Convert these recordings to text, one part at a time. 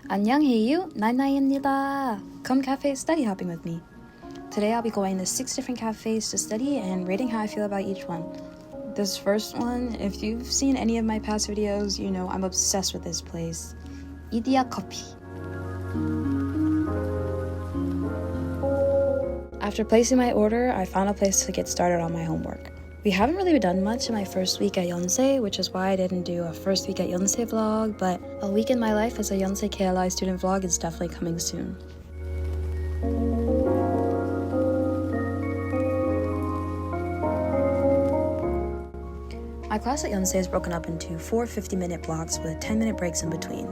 안녕해요, 나이나이입니다. Come cafe study hopping with me. Today I'll be going to 6 different cafes to study and rating how I feel about each one. This first one, if you've seen any of my past videos, you know I'm obsessed with this place. Idea Coffee. After placing my order, I found a place to get started on my homework. We haven't really done much in my first week at yonsei, which is why I didn't do a first week at yonsei vlog, but a week in my life as a yonsei KLI student vlog is definitely coming soon. My class at yonsei is broken up into 4 50-minute blocks with 10-minute breaks in between.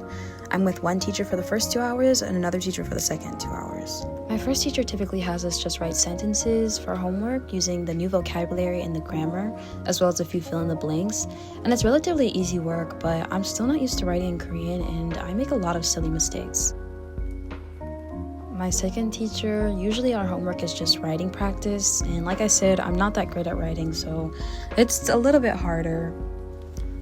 I'm with one teacher for the first 2 hours and another teacher for the second 2 hours. My first teacher typically has us just write sentences for homework using the new vocabulary and the grammar, as well as a few fill-in-the-blanks. And it's relatively easy work, but I'm still not used to writing in Korean and I make a lot of silly mistakes. My second teacher, usually our homework is just writing practice, and like I said, I'm not that great at writing, so it's a little bit harder.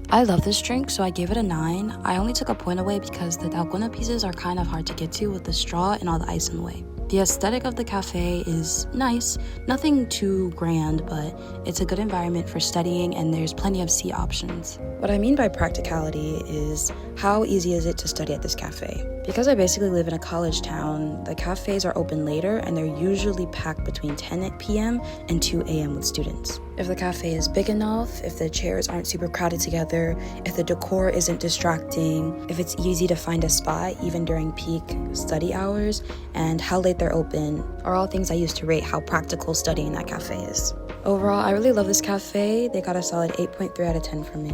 I love this drink, so I gave it a 9. I only took a point away because the dalgona pieces are kind of hard to get to with the straw and all the ice in the way. The aesthetic of the cafe is nice, nothing too grand, but it's a good environment for studying and there's plenty of seat options. What I mean by practicality is how easy is it to study at this cafe? Because I basically live in a college town, the cafes are open later and they're usually packed between 10 p.m. and 2 a.m. with students. If the cafe is big enough, if the chairs aren't super crowded together, if the decor isn't distracting, if it's easy to find a spot even during peak study hours, and how late they're open are all things I use to rate how practical studying that cafe is. Overall, I really love this cafe. They got a solid 8.3 out of 10 from me.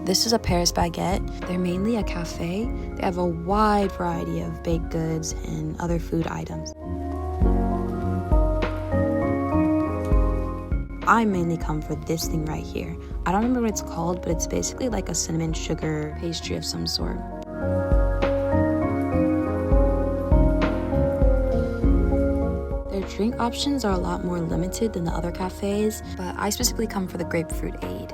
This is a Paris baguette. They're mainly a cafe. They have a wide variety of baked goods and other food items. I mainly come for this thing right here. I don't remember what it's called, but it's basically like a cinnamon sugar pastry of some sort. Their drink options are a lot more limited than the other cafes, but I specifically come for the grapefruit aid.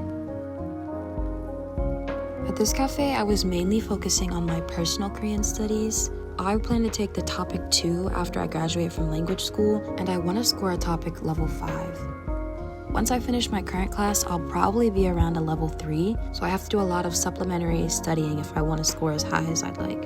At this cafe, I was mainly focusing on my personal Korean studies. I plan to take the topic 2 after I graduate from language school, and I want to score a topic level 5. Once I finish my current class, I'll probably be around a level 3, so I have to do a lot of supplementary studying if I want to score as high as I'd like.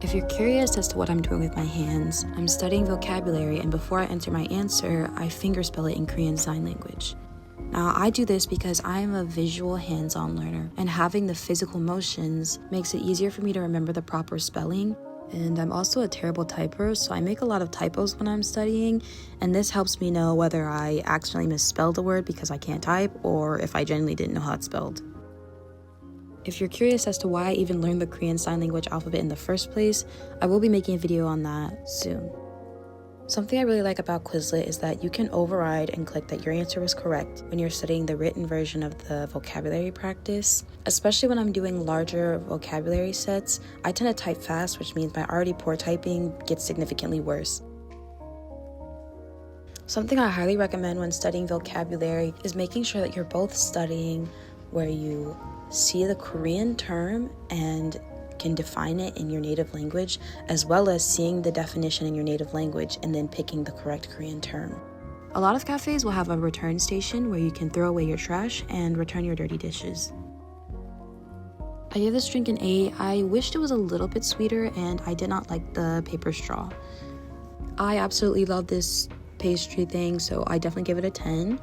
If you're curious as to what I'm doing with my hands, I'm studying vocabulary, and before I enter my answer, I fingerspell it in Korean Sign Language. Now, I do this because I am a visual hands-on learner, and having the physical motions makes it easier for me to remember the proper spelling. And I'm also a terrible typer, so I make a lot of typos when I'm studying, and this helps me know whether I accidentally misspelled a word because I can't type, or if I genuinely didn't know how it's spelled. If you're curious as to why I even learned the Korean Sign Language alphabet in the first place, I will be making a video on that soon. Something I really like about Quizlet is that you can override and click that your answer was correct when you're studying the written version of the vocabulary practice. Especially when I'm doing larger vocabulary sets, I tend to type fast, which means my already poor typing gets significantly worse. Something I highly recommend when studying vocabulary is making sure that you're both studying where you see the Korean term and can define it in your native language, as well as seeing the definition in your native language and then picking the correct Korean term. A lot of cafes will have a return station where you can throw away your trash and return your dirty dishes. I gave this drink an 8. I wished it was a little bit sweeter and I did not like the paper straw. I absolutely love this pastry thing, so I definitely give it a 10.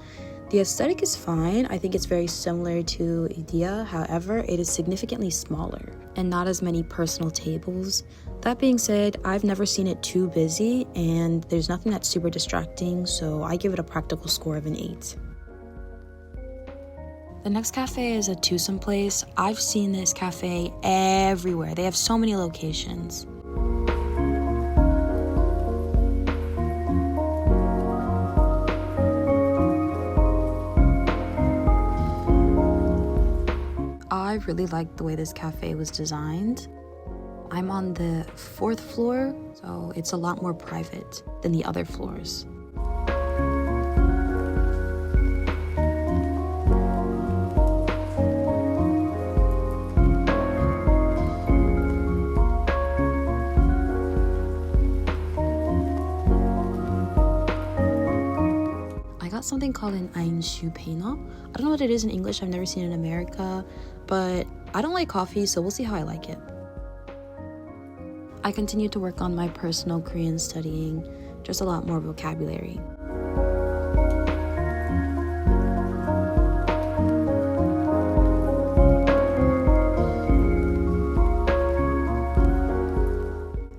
The aesthetic is fine. I think it's very similar to Idea. However, it is significantly smaller and not as many personal tables. That being said, I've never seen it too busy and there's nothing that's super distracting, so I give it a practical score of an 8. The next cafe is a twosome place. I've seen this cafe everywhere. They have so many locations. I really liked the way this cafe was designed. I'm on the 4th floor, so it's a lot more private than the other floors. got something called an enhypen. I don't know what it is in English. I've never seen it in America, but I don't like coffee, so we'll see how I like it. I continued to work on my personal Korean studying, just a lot more vocabulary.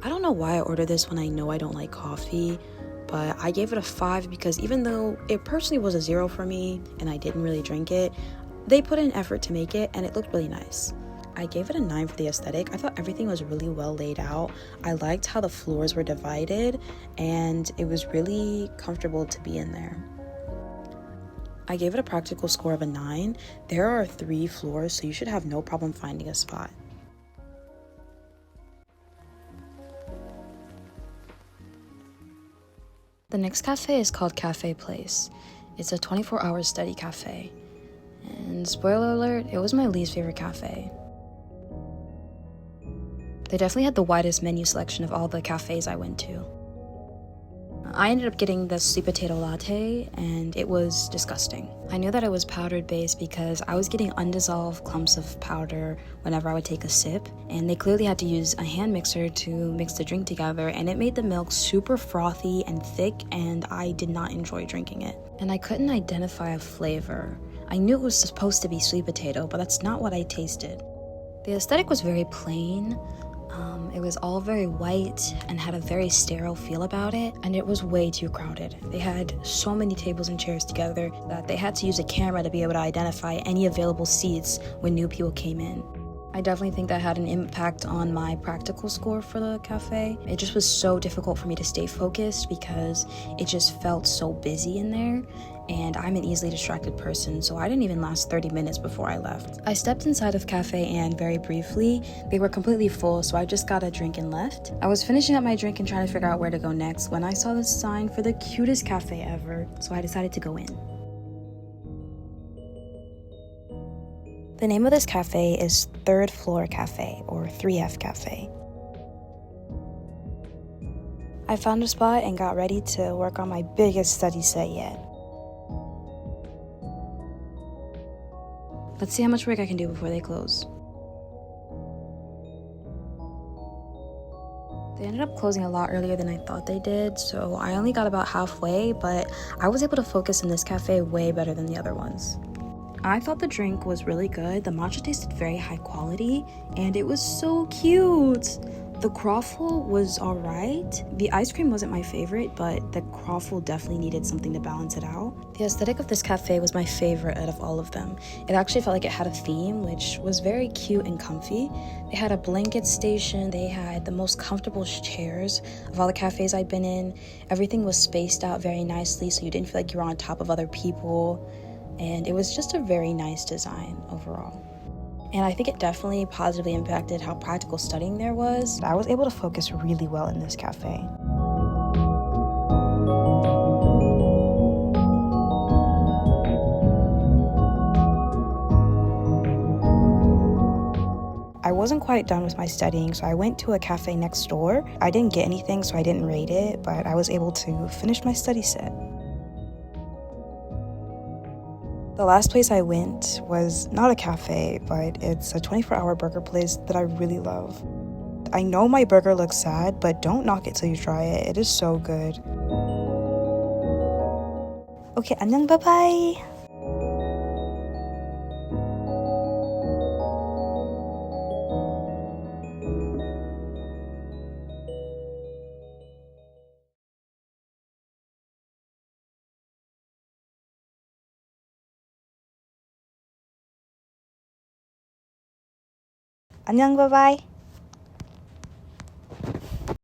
I don't know why I ordered this when I know I don't like coffee, but I gave it a 5 because even though it personally was a 0 for me and I didn't really drink it, they put in effort to make it and it looked really nice. I gave it a 9 for the aesthetic. I thought everything was really well laid out. I liked how the floors were divided and it was really comfortable to be in there. I gave it a practical score of a 9. There are 3 floors, so you should have no problem finding a spot. The next cafe is called Cafe Place. It's a 24-hour study cafe. And spoiler alert, it was my least favorite cafe. They definitely had the widest menu selection of all the cafes I went to. I ended up getting the sweet potato latte, and it was disgusting. I knew that it was powdered based because I was getting undissolved clumps of powder whenever I would take a sip, and they clearly had to use a hand mixer to mix the drink together, and it made the milk super frothy and thick, and I did not enjoy drinking it. And I couldn't identify a flavor. I knew it was supposed to be sweet potato, but that's not what I tasted. The aesthetic was very plain. It was all very white and had a very sterile feel about it, and it was way too crowded. They had so many tables and chairs together that they had to use a camera to be able to identify any available seats when new people came in. I definitely think that had an impact on my practical score for the cafe. It just was so difficult for me to stay focused because it just felt so busy in there, and I'm an easily distracted person, so I didn't even last 30 minutes before I left. I stepped inside of Cafe Ann very briefly. They were completely full, so I just got a drink and left. I was finishing up my drink and trying to figure out where to go next when I saw the sign for the cutest cafe ever, so I decided to go in. The name of this cafe is Third Floor Cafe, or 3F Cafe. I found a spot and got ready to work on my biggest study set yet. Let's see how much work I can do before they close. They ended up closing a lot earlier than I thought they did, so I only got about halfway, but I was able to focus in this cafe way better than the other ones. I thought the drink was really good. The matcha tasted very high quality, and it was so cute. The croffle was alright. The ice cream wasn't my favorite, but the croffle definitely needed something to balance it out. The aesthetic of this cafe was my favorite out of all of them. It actually felt like it had a theme, which was very cute and comfy. They had a blanket station. They had the most comfortable chairs of all the cafes I'd been in. Everything was spaced out very nicely, so you didn't feel like you were on top of other people. And it was just a very nice design overall. And I think it definitely positively impacted how practical studying there was. I was able to focus really well in this cafe. I wasn't quite done with my studying, so I went to a cafe next door. I didn't get anything, so I didn't rate it, but I was able to finish my study set. The last place I went was not a cafe, but it's a 24-hour burger place that I really love. I know my burger looks sad, but don't knock it till you try it. It is so good. Okay, 안녕, bye-bye! 안녕, bye-bye!